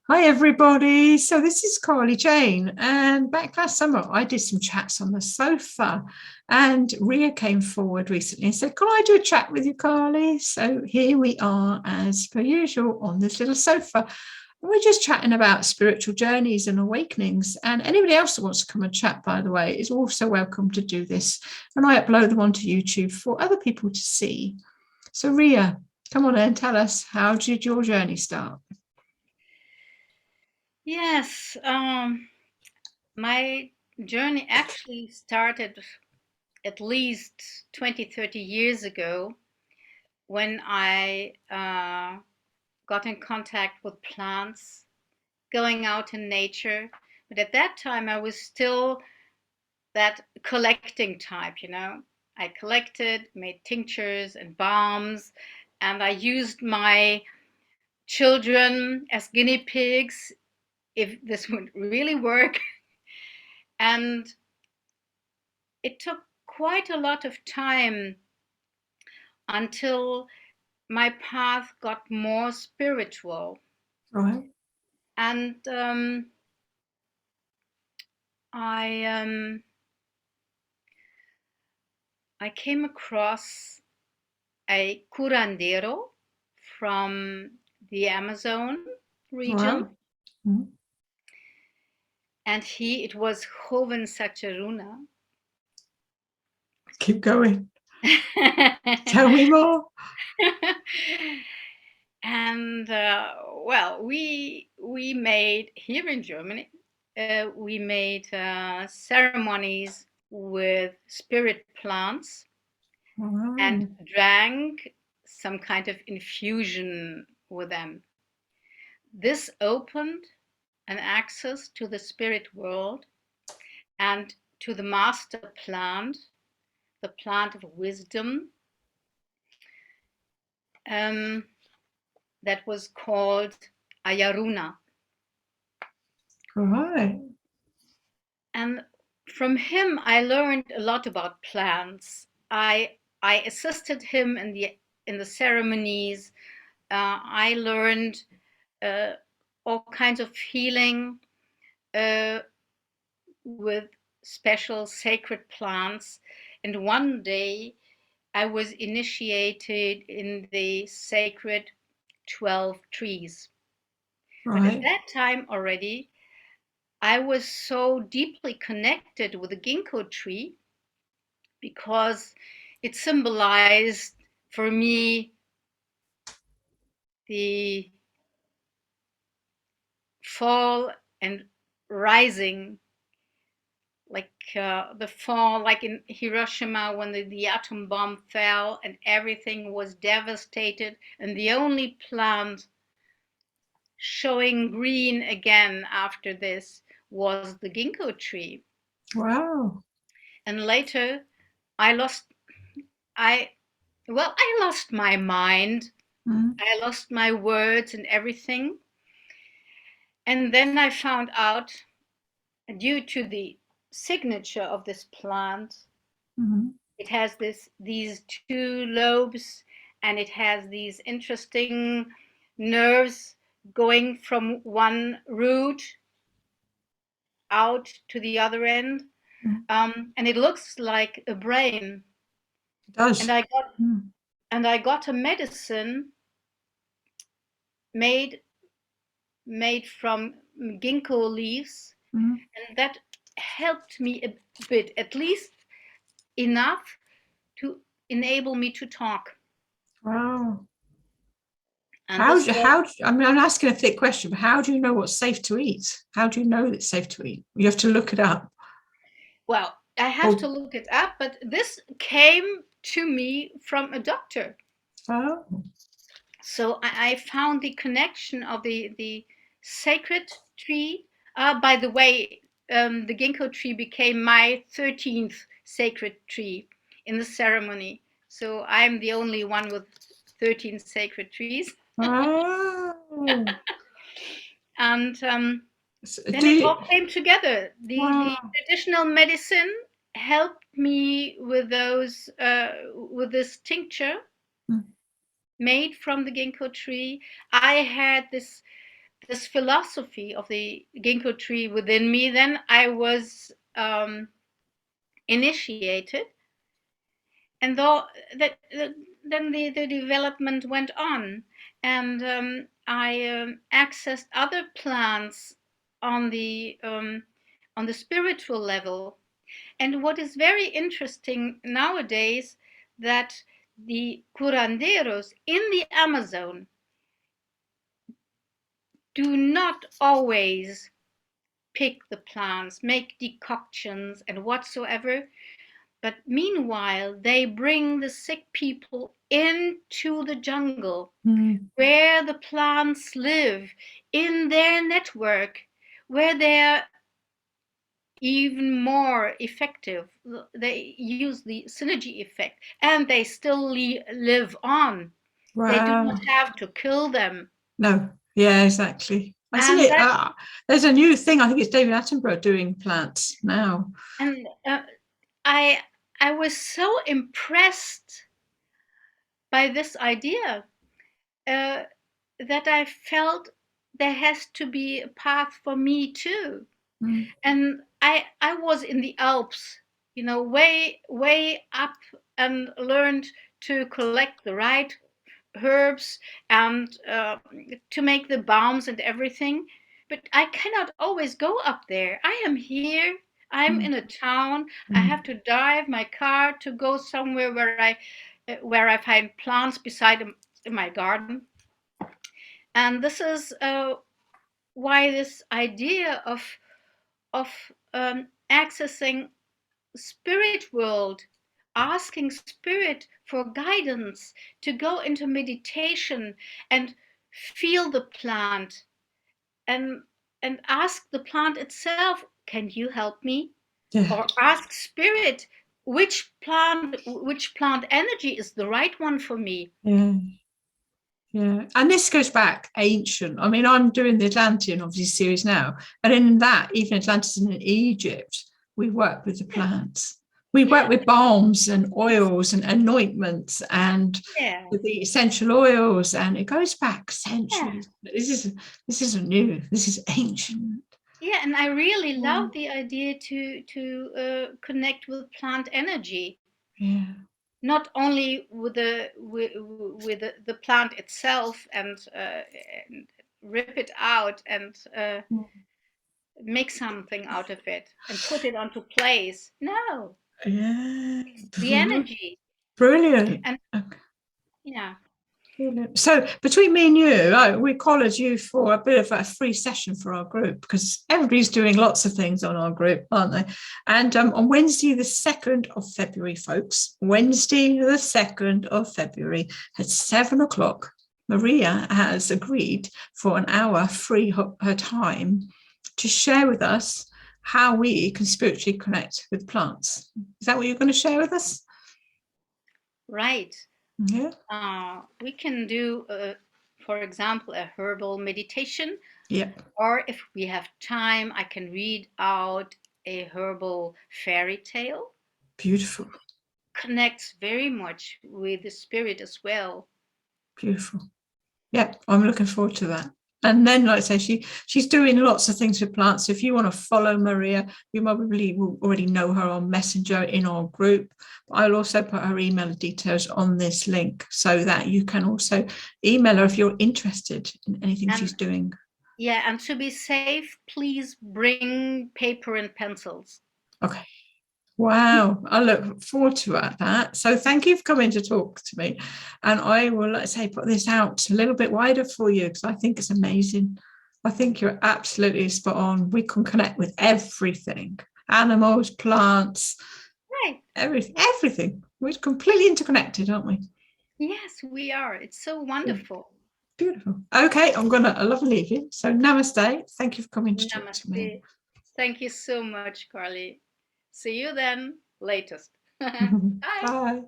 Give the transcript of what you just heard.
Hi everybody. So this is Carly Jane, and back last summer I did some chats on the sofa, and Rea came forward recently and said, "Can I do a chat with you, Carly?" So here we are, as per usual, on this little sofa. We're just chatting about spiritual journeys and awakenings. And anybody else that wants to come and chat, by the way, is also welcome to do this. And I upload them onto YouTube for other people to see. So Rea, come on and tell us, how did your journey start? Yes, my journey actually started at least 20, 30 years ago when I got in contact with plants, going out in nature. But at that time, I was still that collecting type, you know. I collected, made tinctures and balms, and I used my children as guinea pigs if this would really work. And it took quite a lot of time until my path got more spiritual. Right. And I I came across a curandero from the Amazon region, Wow. Mm. and it was Joven Sacharuna. Keep going. Tell me more. And well, we made here in Germany. We made ceremonies with spirit plants and Wow. drank some kind of infusion with them. This opened an access to the spirit world and to the master plant, the plant of wisdom, um, that was called Ayaruna. Right. And from him, I learned a lot about plants. I assisted him in the ceremonies. I learned uh, all kinds of healing uh, with special sacred plants. And one day, I was initiated in the sacred 12 trees. But at Right. that time already, I was so deeply connected with the ginkgo tree because it symbolized for me the fall and rising, like the fall, like in Hiroshima when the atom bomb fell and everything was devastated, and the only plant showing green again after this was the ginkgo tree. Wow. And later, I lost, I, I lost my mind. Mm. I lost my words and everything. And then I found out, due to the signature of this plant, Mm. it has these two lobes, and it has these interesting nerves going from one root out to the other end. Mm. And it looks like a brain. It And does. I got Mm. a medicine made made from ginkgo leaves, Mm. and that helped me a bit, at least enough to enable me to talk. Wow. And this was, I mean, I'm asking a thick question, but how do you know what's safe to eat? How do you know it's safe to eat? You have to look it up. well, I have Oh, to look it up, but this came to me from a doctor. oh. So I found the connection of the sacred tree. By the way, the ginkgo tree became my 13th sacred tree in the ceremony. So I'm the only one with 13 sacred trees. Oh. And So then do it you, all came together. The wow. traditional medicine helped me with those with this tincture Mm. made from the ginkgo tree. I had this philosophy of the ginkgo tree within me, then I was initiated, and though then the development went on, and I accessed other plants on the spiritual level. And what is very interesting nowadays, that the curanderos in the Amazon do not always pick the plants, make decoctions and whatsoever. But meanwhile, they bring the sick people into the jungle where the plants live, in their network, where they're even more effective. They use the synergy effect, and they still live on. Wow. They do not have to kill them. No, yeah, exactly. I And see it. There's a new thing. I think it's David Attenborough doing plants now. And I was so impressed by this idea that I felt there has to be a path for me too. And I was in the Alps, way up, and learned to collect the right herbs and to make the balms and everything. But I cannot always go up there. I am here. I'm in a town. I have to drive my car to go somewhere where I find plants beside my garden. And this is why this idea of accessing spirit world, asking spirit for guidance, to go into meditation and feel the plant, and ask the plant itself, can you help me? Yeah. Or ask spirit, which plant energy is the right one for me? Yeah, and this goes back ancient. I mean, I'm doing the Atlantean obviously series now, and in that, even Atlantis and Egypt, we work with the plants. We work with balms and oils and anointments and the essential oils, and it goes back centuries. This isn't new. This is ancient. Yeah, and I really love the idea to connect with plant energy. Yeah. Not only with the plant itself and rip it out and make something out of it and put it onto place. No. Yeah. The energy. Brilliant. And yeah. So between me and you, we collared you for a bit of a free session for our group, because everybody's doing lots of things on our group, aren't they? And on Wednesday, the 2nd of February, folks, Wednesday, the 2nd of February at 7 o'clock, Maria has agreed for an hour free her time to share with us how we can spiritually connect with plants. Is that what you're going to share with us? Right. Yeah. We can do, for example, a herbal meditation. Yeah. Or if we have time, I can read out a herbal fairy tale. Beautiful. Connects very much with the spirit as well. Beautiful. Yeah, I'm looking forward to that. And then, like I say, she's doing lots of things with plants. So if you want to follow Maria, you probably will already know her on Messenger in our group. I'll also put her email details on this link so that you can also email her if you're interested in anything she's doing. Yeah, and to be safe, please bring paper and pencils. Okay. Wow, I look forward to that. So thank you for coming to talk to me. And I will, let's say, put this out a little bit wider for you, because I think it's amazing. I think you're absolutely spot on. We can connect with everything, animals, plants, right? Everything. We're completely interconnected, aren't we? Yes, we are. It's so wonderful. Beautiful. Okay, I love to leave you. So namaste. Thank you for coming to talk to me. Thank you so much, Carly. See you then, latest. Bye. Bye.